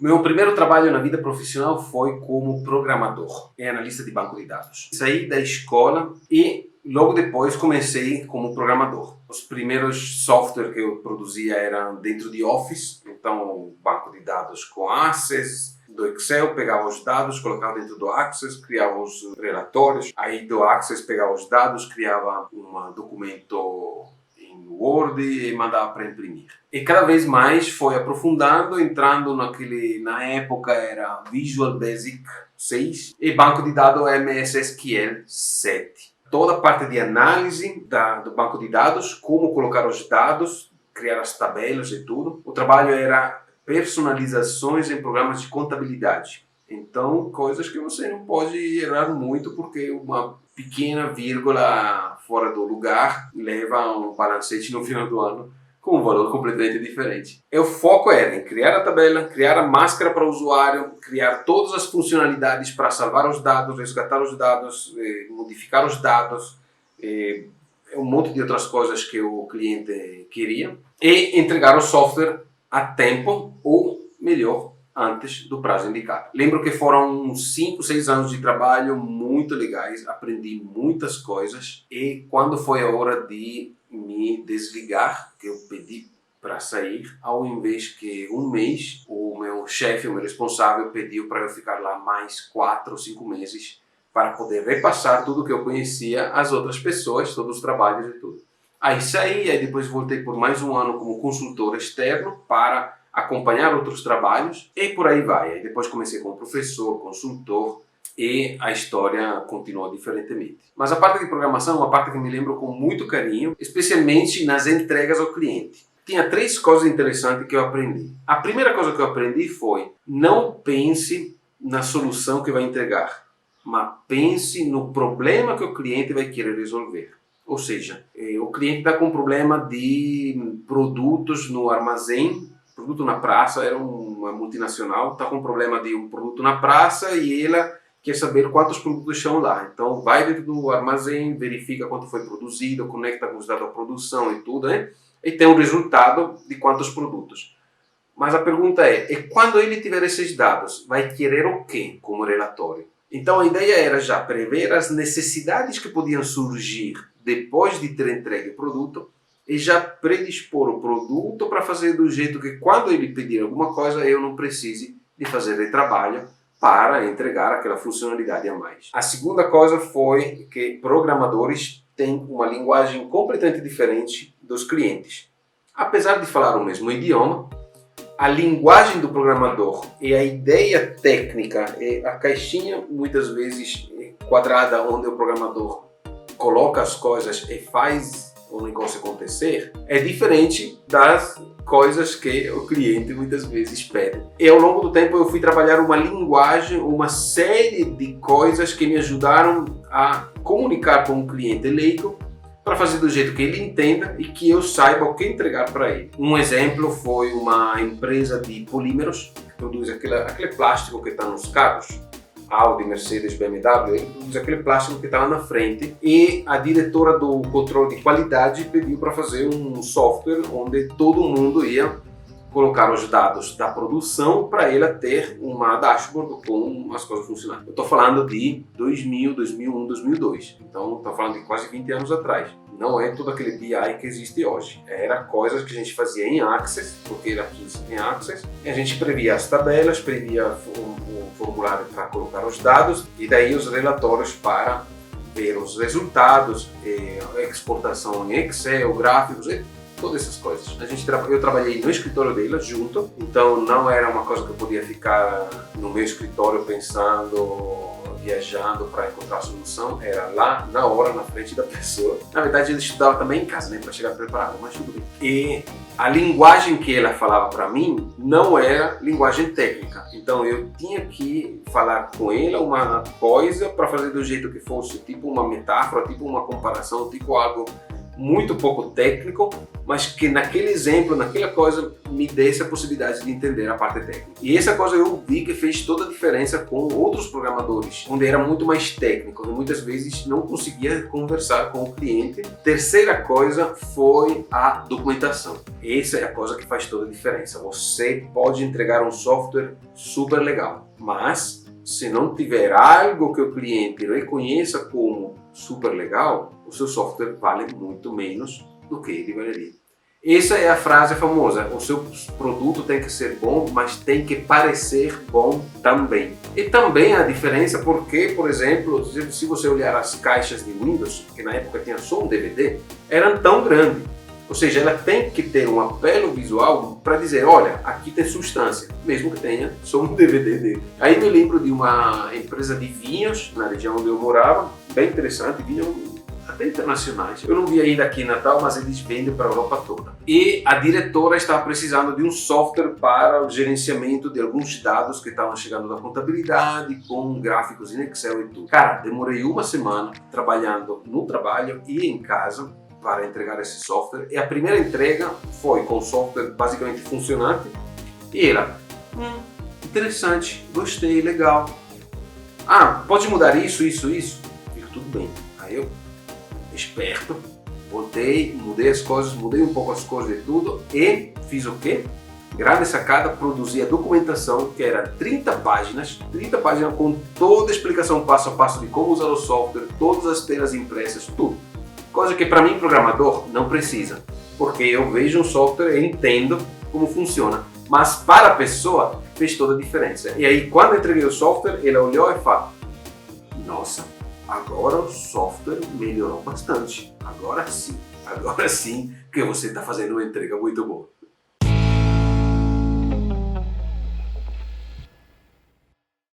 Meu primeiro trabalho na vida profissional foi como programador e analista de banco de dados. Saí da escola e logo depois comecei como programador. Os primeiros softwares que eu produzia eram dentro de Office, então banco de dados com Access, do Excel, pegava os dados, colocava dentro do Access, criava os relatórios, aí do Access pegava os dados, criava um documento em Word e mandava para imprimir. E cada vez mais foi aprofundando, entrando na época era Visual Basic 6 e banco de dados MS SQL 7. Toda a parte de análise do banco de dados, como colocar os dados, criar as tabelas e tudo. O trabalho era personalizações em programas de contabilidade. Então, coisas que você não pode errar muito porque uma pequena vírgula fora do lugar leva a um balancete no final do ano com um valor completamente diferente. O foco era em criar a tabela, criar a máscara para o usuário, criar todas as funcionalidades para salvar os dados, resgatar os dados, modificar os dados, um monte de outras coisas que o cliente queria e entregar o software a tempo ou melhor, antes do prazo indicado. Lembro que foram uns 5, 6 anos de trabalho muito legais, aprendi muitas coisas e quando foi a hora de me desligar, que eu pedi para sair, ao invés que um mês, o meu chefe, o meu responsável, pediu para eu ficar lá mais 4 ou 5 meses para poder repassar tudo que eu conhecia às outras pessoas, todos os trabalhos e tudo. Aí saí, aí depois voltei por mais um ano como consultor externo para acompanhar outros trabalhos e por aí vai. Aí depois comecei como professor, consultor e a história continuou diferentemente. Mas a parte de programação é uma parte que me lembro com muito carinho, especialmente nas entregas ao cliente. Tinha 3 coisas interessantes que eu aprendi. A primeira coisa que eu aprendi foi: não pense na solução que vai entregar, mas pense no problema que o cliente vai querer resolver. Ou seja, o cliente está com um problema de produtos no armazém, produto na praça, era uma multinacional, está com um problema de um produto na praça e ela quer saber quantos produtos estão lá. Então vai dentro do armazém, verifica quanto foi produzido, conecta com os dados da produção e tudo, né? E tem um resultado de quantos produtos. Mas a pergunta é quando ele tiver esses dados, vai querer o quê como relatório? Então a ideia era já prever as necessidades que podiam surgir depois de ter entregue o produto e já predispor o produto para fazer do jeito que quando ele pedir alguma coisa eu não precise de fazer retrabalho para entregar aquela funcionalidade a mais. A segunda coisa foi que programadores têm uma linguagem completamente diferente dos clientes. Apesar de falar o mesmo idioma, a linguagem do programador e a ideia técnica, a caixinha muitas vezes quadrada onde o programador coloca as coisas e faz o negócio acontecer, é diferente das coisas que o cliente muitas vezes pede. E ao longo do tempo eu fui trabalhar uma linguagem, uma série de coisas que me ajudaram a comunicar com o cliente leigo para fazer do jeito que ele entenda e que eu saiba o que entregar para ele. Um exemplo foi uma empresa de polímeros que produz aquele plástico que está nos carros. Audi, Mercedes, BMW, ele produz aquele plástico que está lá na frente e a diretora do controle de qualidade pediu para fazer um software onde todo mundo ia colocar os dados da produção para ela ter uma dashboard com as coisas funcionando. Eu estou falando de 2000, 2001, 2002, então estou falando de quase 20 anos atrás. Não é todo aquele BI que existe hoje. Era coisas que a gente fazia em Access, porque era tudo em Access, e a gente previa as tabelas, previa o formulário para colocar os dados e daí os relatórios para ver os resultados, exportação em Excel, gráficos e todas essas coisas. Eu trabalhei no escritório dela junto, então não era uma coisa que eu podia ficar no meu escritório pensando, viajando para encontrar a solução, era lá na hora, na frente da pessoa. Na verdade, ele estudava também em casa, né, para chegar preparado, mas tudo bem. E a linguagem que ela falava para mim não era linguagem técnica, então eu tinha que falar com ela uma coisa para fazer do jeito que fosse, tipo uma metáfora, tipo uma comparação, tipo algo muito pouco técnico, mas que naquele exemplo, naquela coisa, me desse a possibilidade de entender a parte técnica. E essa coisa eu vi que fez toda a diferença com outros programadores, onde era muito mais técnico e muitas vezes não conseguia conversar com o cliente. Terceira coisa foi a documentação. Essa é a coisa que faz toda a diferença. Você pode entregar um software super legal, mas se não tiver algo que o cliente reconheça como super legal, o seu software vale muito menos do que ele valeria. Essa é a frase famosa: o seu produto tem que ser bom, mas tem que parecer bom também. E também a diferença porque, por exemplo, se você olhar as caixas de Windows, que na época tinha só um DVD, eram tão grandes. Ou seja, ela tem que ter um apelo visual para dizer, olha, aqui tem substância, mesmo que tenha só um DVD dele. Aí me lembro de uma empresa de vinhos, na região onde eu morava, bem interessante, vinhos até internacionais. Eu não vi ainda aqui em Natal, mas eles vendem para a Europa toda. E a diretora estava precisando de um software para o gerenciamento de alguns dados que estavam chegando da contabilidade, com gráficos em Excel e tudo. Cara, demorei uma semana trabalhando no trabalho e em casa para entregar esse software, e a primeira entrega foi com o software basicamente funcionante, e ela, interessante, gostei, legal. Pode mudar isso? Fica tudo bem. Aí eu, esperto, mudei as coisas, mudei um pouco as coisas de tudo, e fiz o quê? Grande sacada, produzi a documentação, que era 30 páginas com toda a explicação passo a passo de como usar o software, todas as telas impressas, tudo. Coisa que para mim, programador, não precisa, porque eu vejo um software e entendo como funciona. Mas para a pessoa, fez toda a diferença. E aí, quando eu entreguei o software, ele olhou e falou, nossa, agora o software melhorou bastante. Agora sim que você está fazendo uma entrega muito boa.